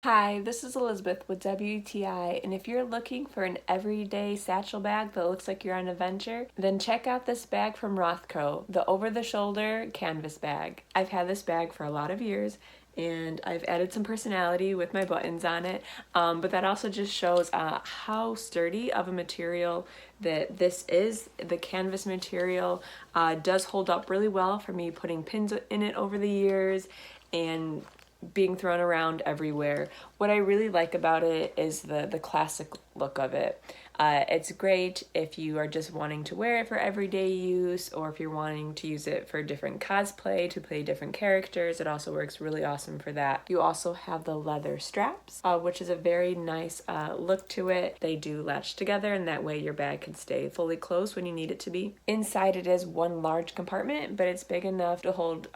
Hi, this is Elizabeth with WTI, and if you're looking for an everyday satchel bag that looks like you're on an adventure, then check out this bag from Rothco, the over-the-shoulder canvas bag. I've had this bag for a lot of years, and I've added some personality with my buttons on it, but that also just shows how sturdy of a material that this is. The canvas material does hold up really well for me putting pins in it over the years and being thrown around everywhere. What I really like about it is the classic look of it. It's great if you are just wanting to wear it for everyday use, or if you're wanting to use it for different cosplay, to play different characters. It also works really awesome for that. You also have the leather straps, which is a very nice look to it. They do latch together, and that way your bag can stay fully closed when you need it to be. Inside it is one large compartment, but it's big enough to hold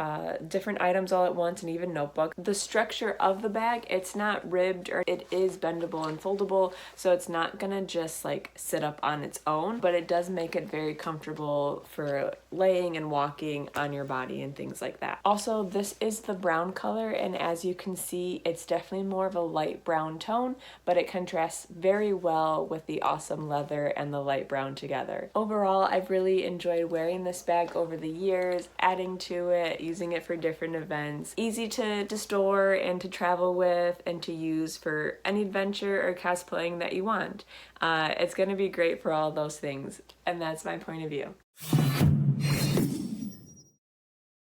different items all at once, and even notebook. The structure of the bag, it's not ribbed, or it is bendable and foldable, so it's not gonna just like sit up on its own, but it does make it very comfortable for laying and walking on your body and things like that. Also, this is the brown color, and as you can see, it's definitely more of a light brown tone, but it contrasts very well with the awesome leather and the light brown together. Overall, I've really enjoyed wearing this bag over the years, adding to it, using it for different events. Easy to store and to travel with and to use for any adventure or cosplaying that you want. It's going to be great for all those things, and that's my point of view.